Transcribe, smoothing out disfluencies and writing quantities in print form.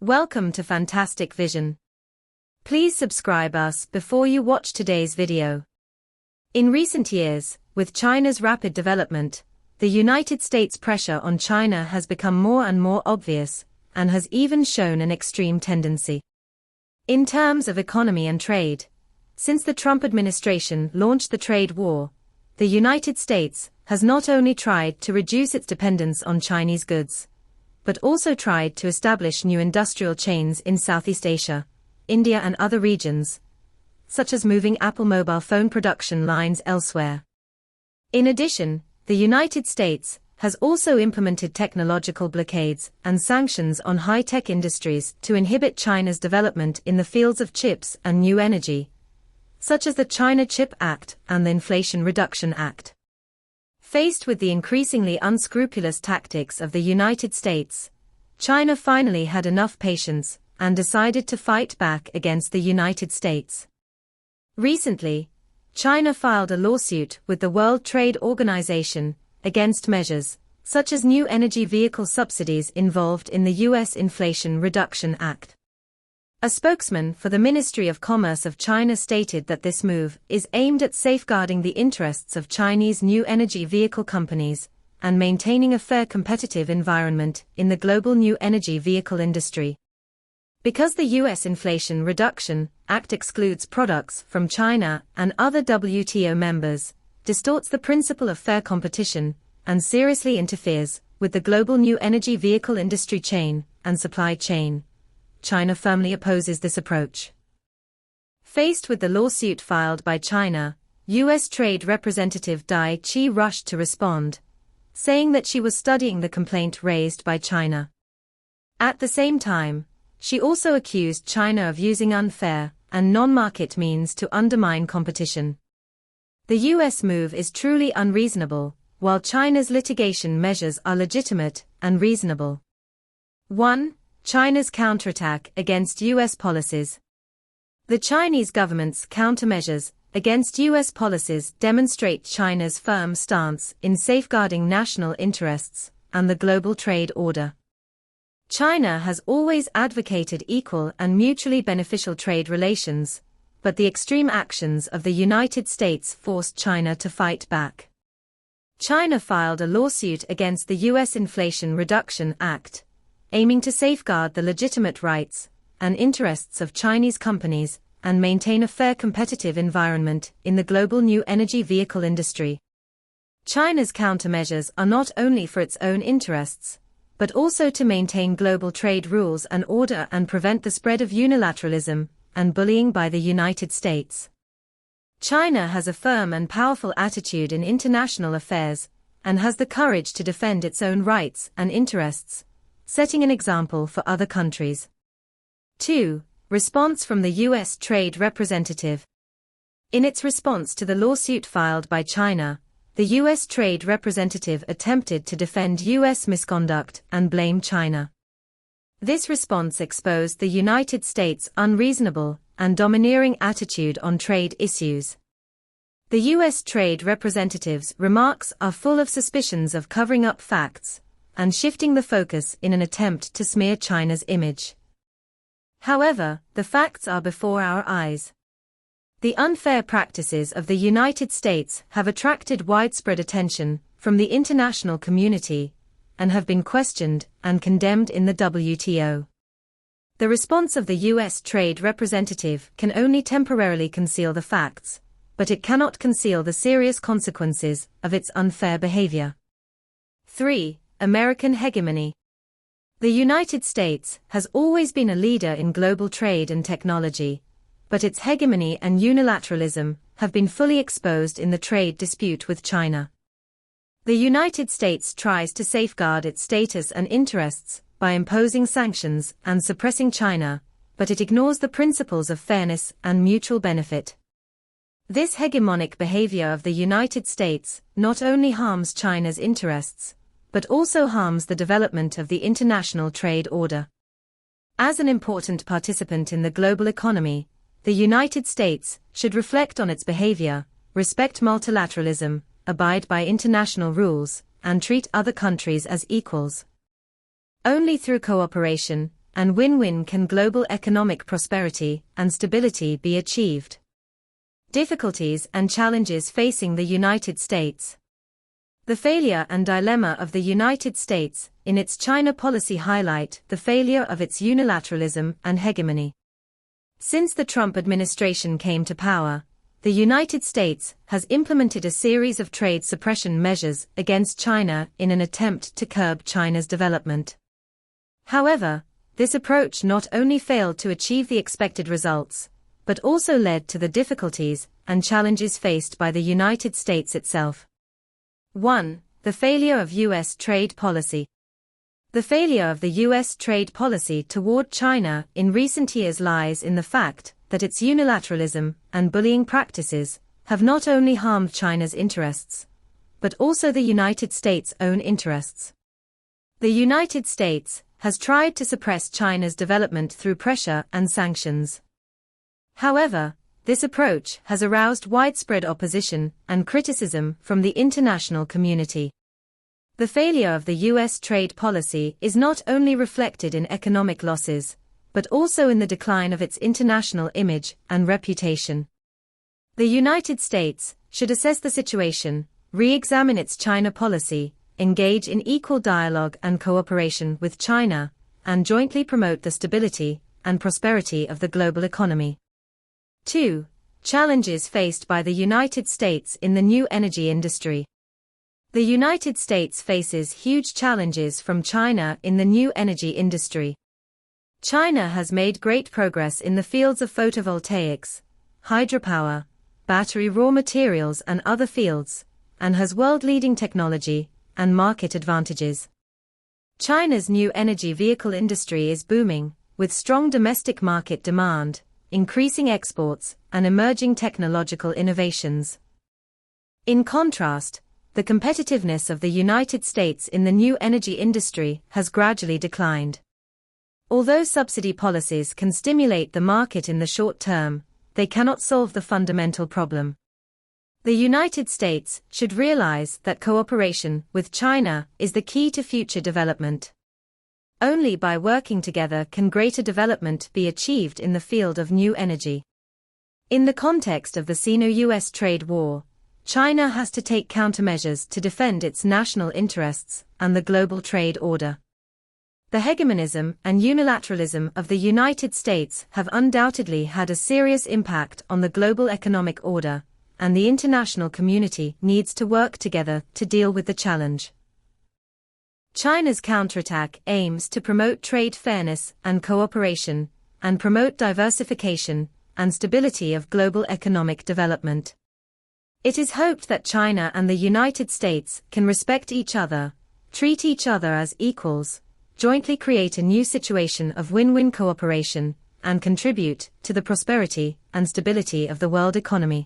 Welcome to Fantastic Vision. Please subscribe us before you watch today's video. In recent years, with China's rapid development, the United States' pressure on China has become more and more obvious, and has even shown an extreme tendency. In terms of economy and trade, since the Trump administration launched the trade war, the United States has not only tried to reduce its dependence on Chinese goods, but also tried to establish new industrial chains in Southeast Asia, India and other regions, such as moving Apple mobile phone production lines elsewhere. In addition, the United States has also implemented technological blockades and sanctions on high-tech industries to inhibit China's development in the fields of chips and new energy, such as the China Chip Act and the Inflation Reduction Act. Faced with the increasingly unscrupulous tactics of the United States, China finally had enough patience and decided to fight back against the United States. Recently, China filed a lawsuit with the World Trade Organization against measures such as new energy vehicle subsidies involved in the U.S. Inflation Reduction Act. A spokesman for the Ministry of Commerce of China stated that this move is aimed at safeguarding the interests of Chinese new energy vehicle companies and maintaining a fair competitive environment in the global new energy vehicle industry. Because the U.S. Inflation Reduction Act excludes products from China and other WTO members, distorts the principle of fair competition, and seriously interferes with the global new energy vehicle industry chain and supply chain, China firmly opposes this approach. Faced with the lawsuit filed by China, U.S. Trade Representative Dai Chi rushed to respond, saying that she was studying the complaint raised by China. At the same time, she also accused China of using unfair and non-market means to undermine competition. The U.S. move is truly unreasonable, while China's litigation measures are legitimate and reasonable. 1. China's counterattack against U.S. policies. The Chinese government's countermeasures against U.S. policies demonstrate China's firm stance in safeguarding national interests and the global trade order. China has always advocated equal and mutually beneficial trade relations, but the extreme actions of the United States forced China to fight back. China filed a lawsuit against the U.S. Inflation Reduction Act, aiming to safeguard the legitimate rights and interests of Chinese companies and maintain a fair competitive environment in the global new energy vehicle industry. China's countermeasures are not only for its own interests, but also to maintain global trade rules and order and prevent the spread of unilateralism and bullying by the United States. China has a firm and powerful attitude in international affairs and has the courage to defend its own rights and interests, setting an example for other countries. 2. Response from the U.S. Trade Representative. In its response to the lawsuit filed by China, the U.S. Trade Representative attempted to defend U.S. misconduct and blame China. This response exposed the United States' unreasonable and domineering attitude on trade issues. The U.S. Trade Representative's remarks are full of suspicions of covering up facts and shifting the focus in an attempt to smear China's image. However, the facts are before our eyes. The unfair practices of the United States have attracted widespread attention from the international community and have been questioned and condemned in the WTO. The response of the U.S. Trade Representative can only temporarily conceal the facts, but it cannot conceal the serious consequences of its unfair behavior. 3. American hegemony. The United States has always been a leader in global trade and technology, but its hegemony and unilateralism have been fully exposed in the trade dispute with China. The United States tries to safeguard its status and interests by imposing sanctions and suppressing China, but it ignores the principles of fairness and mutual benefit. This hegemonic behavior of the United States not only harms China's interests, but also harms the development of the international trade order. As an important participant in the global economy, the United States should reflect on its behavior, respect multilateralism, abide by international rules, and treat other countries as equals. Only through cooperation and win-win can global economic prosperity and stability be achieved. Difficulties and challenges facing the United States. The failure and dilemma of the United States in its China policy highlight the failure of its unilateralism and hegemony. Since the Trump administration came to power, the United States has implemented a series of trade suppression measures against China in an attempt to curb China's development. However, this approach not only failed to achieve the expected results, but also led to the difficulties and challenges faced by the United States itself. 1. The failure of U.S. trade policy. The failure of the U.S. trade policy toward China in recent years lies in the fact that its unilateralism and bullying practices have not only harmed China's interests, but also the United States' own interests. The United States has tried to suppress China's development through pressure and sanctions. However, this approach has aroused widespread opposition and criticism from the international community. The failure of the U.S. trade policy is not only reflected in economic losses, but also in the decline of its international image and reputation. The United States should assess the situation, re-examine its China policy, engage in equal dialogue and cooperation with China, and jointly promote the stability and prosperity of the global economy. 2. Challenges faced by the United States in the new energy industry. The United States faces huge challenges from China in the new energy industry. China has made great progress in the fields of photovoltaics, hydropower, battery raw materials and other fields, and has world-leading technology and market advantages. China's new energy vehicle industry is booming, with strong domestic market demand, increasing exports, and emerging technological innovations. In contrast, the competitiveness of the United States in the new energy industry has gradually declined. Although subsidy policies can stimulate the market in the short term, they cannot solve the fundamental problem. The United States should realize that cooperation with China is the key to future development. Only by working together can greater development be achieved in the field of new energy. In the context of the Sino-US trade war, China has to take countermeasures to defend its national interests and the global trade order. The hegemonism and unilateralism of the United States have undoubtedly had a serious impact on the global economic order, and the international community needs to work together to deal with the challenge. China's counterattack aims to promote trade fairness and cooperation, and promote diversification and stability of global economic development. It is hoped that China and the United States can respect each other, treat each other as equals, jointly create a new situation of win-win cooperation, and contribute to the prosperity and stability of the world economy.